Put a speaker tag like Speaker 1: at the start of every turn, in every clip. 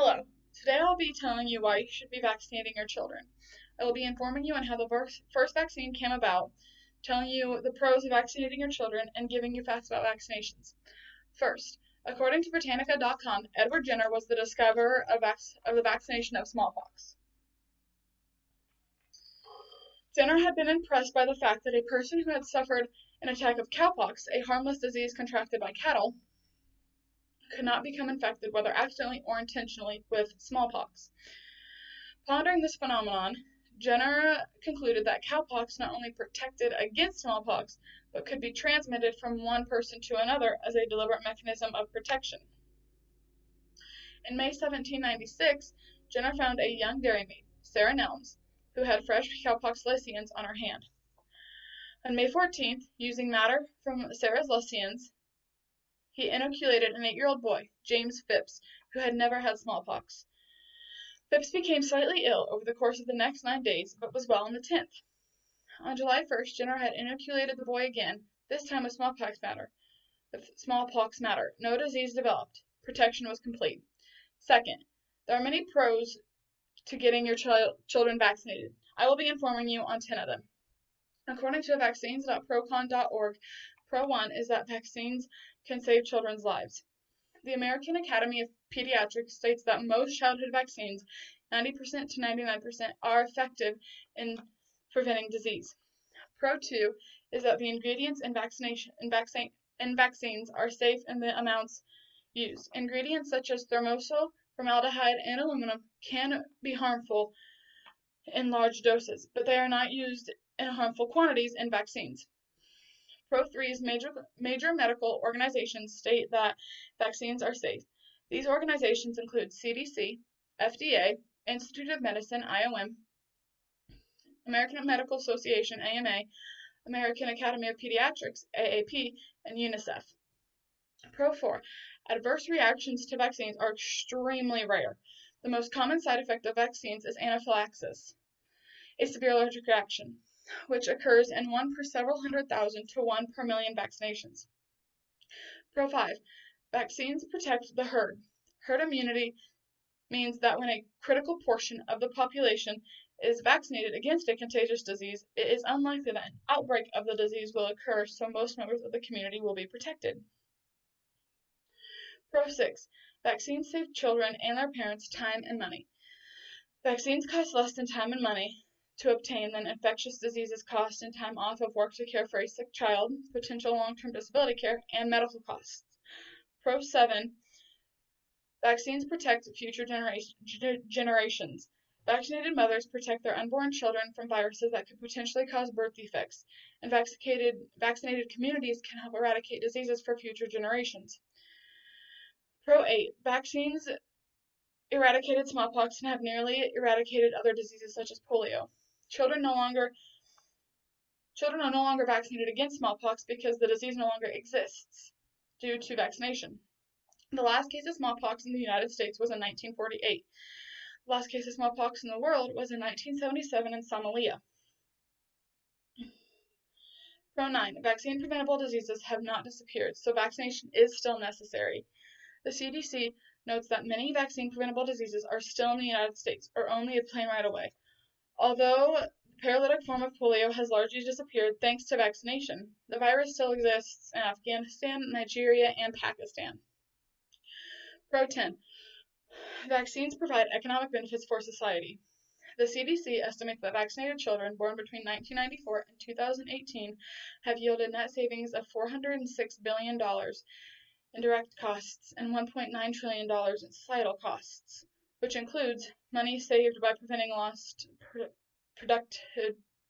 Speaker 1: Hello. Today I'll be telling you why you should be vaccinating your children. I will be informing you on how the first vaccine came about, telling you the pros of vaccinating your children, and giving you facts about vaccinations. First, according to Britannica.com, Edward Jenner was the discoverer of the vaccination of smallpox. Jenner had been impressed by the fact that a person who had suffered an attack of cowpox, a harmless disease contracted by cattle, could not become infected, whether accidentally or intentionally, with smallpox. Pondering this phenomenon, Jenner concluded that cowpox not only protected against smallpox, but could be transmitted from one person to another as a deliberate mechanism of protection. In May 1796, Jenner found a young dairymaid, Sarah Nelms, who had fresh cowpox lesions on her hand. On May 14th, using matter from Sarah's lesions, he inoculated an 8-year-old boy, James Phipps, who had never had smallpox. Phipps became slightly ill over the course of the next 9 days, but was well on the 10th. On July 1st, Jenner had inoculated the boy again, this time with smallpox matter. No disease developed. Protection was complete. Second, there are many pros to getting your children vaccinated. I will be informing you on 10 of them. According to vaccines.procon.org, Pro 1 is that vaccines can save children's lives. The American Academy of Pediatrics states that most childhood vaccines, 90% to 99%, are effective in preventing disease. Pro 2 is that the ingredients in vaccines are safe in the amounts used. Ingredients such as thermosol, formaldehyde, and aluminum can be harmful in large doses, but they are not used in harmful quantities in vaccines. Pro 3's major medical organizations state that vaccines are safe. These organizations include CDC, FDA, Institute of Medicine, IOM, American Medical Association, AMA, American Academy of Pediatrics, AAP, and UNICEF. Pro 4. Adverse reactions to vaccines are extremely rare. The most common side effect of vaccines is anaphylaxis, a severe allergic reaction, which occurs in 1 per several hundred thousand to 1 per million vaccinations. Pro 5. Vaccines protect the herd. Herd immunity means that when a critical portion of the population is vaccinated against a contagious disease, it is unlikely that an outbreak of the disease will occur, so most members of the community will be protected. Pro 6. Vaccines save children and their parents time and money. Vaccines cost less than time and money to obtain than infectious diseases cost in time off of work to care for a sick child, potential long-term disability care, and medical costs. Pro 7. Vaccines protect future generations. Vaccinated mothers protect their unborn children from viruses that could potentially cause birth defects, and vaccinated communities can help eradicate diseases for future generations. Pro 8. Vaccines eradicated smallpox and have nearly eradicated other diseases such as polio. Children are no longer vaccinated against smallpox because the disease no longer exists due to vaccination. The last case of smallpox in the United States was in 1948. The last case of smallpox in the world was in 1977 in Somalia. Pro 9. Vaccine preventable diseases have not disappeared, so vaccination is still necessary. The CDC notes that many vaccine preventable diseases are still in the United States, or only a plane ride away. Although the paralytic form of polio has largely disappeared thanks to vaccination, the virus still exists in Afghanistan, Nigeria, and Pakistan. Pro 10. Vaccines provide economic benefits for society. The CDC estimates that vaccinated children born between 1994 and 2018 have yielded net savings of $406 billion in direct costs and $1.9 trillion in societal costs, which includes money saved by preventing lost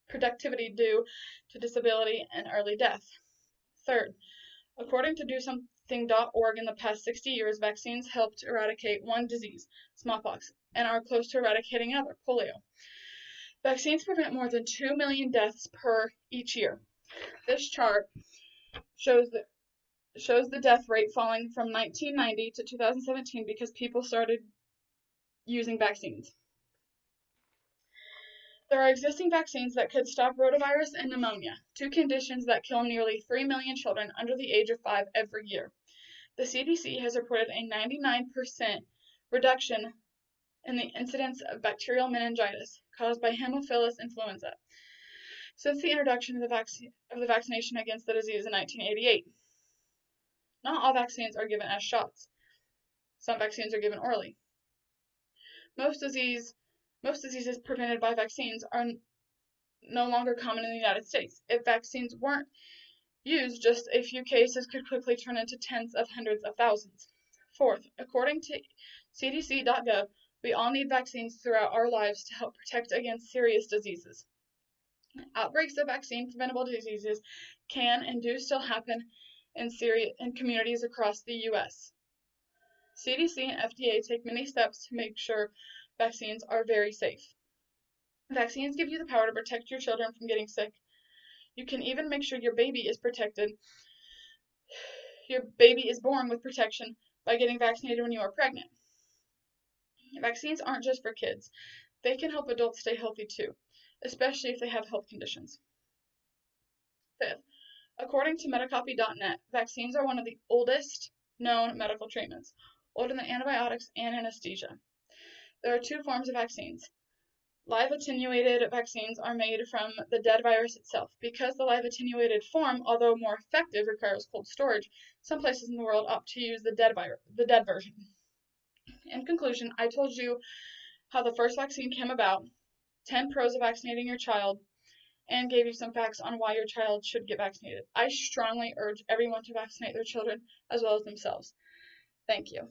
Speaker 1: productivity due to disability and early death. Third, according to DoSomething.org, in the past 60 years, vaccines helped eradicate one disease, smallpox, and are close to eradicating another, polio. Vaccines prevent more than 2 million deaths per each year. This chart shows the death rate falling from 1990 to 2017 because people started using vaccines. There are existing vaccines that could stop rotavirus and pneumonia, two conditions that kill nearly 3 million children under the age of 5 every year. The CDC has reported a 99% reduction in the incidence of bacterial meningitis caused by Haemophilus influenza since the introduction of the vaccination against the disease in 1988. Not all vaccines are given as shots. Some vaccines are given orally. Most diseases prevented by vaccines are no longer common in the United States. If vaccines weren't used, just a few cases could quickly turn into tens of hundreds of thousands. Fourth, according to cdc.gov, we all need vaccines throughout our lives to help protect against serious diseases. Outbreaks of vaccine-preventable diseases can and do still happen in communities across the U.S. CDC and FDA take many steps to make sure vaccines are very safe. Vaccines give you the power to protect your children from getting sick. You can even make sure your baby is protected. Your baby is born with protection by getting vaccinated when you are pregnant. Vaccines aren't just for kids. They can help adults stay healthy too, especially if they have health conditions. Fifth, according to Metacopy.net, vaccines are one of the oldest known medical treatments, older than antibiotics and anesthesia. There are two forms of vaccines. Live attenuated vaccines are made from the dead virus itself. Because the live attenuated form, although more effective, requires cold storage, some places in the world opt to use the dead version. In conclusion, I told you how the first vaccine came about, 10 pros of vaccinating your child, and gave you some facts on why your child should get vaccinated. I strongly urge everyone to vaccinate their children as well as themselves. Thank you.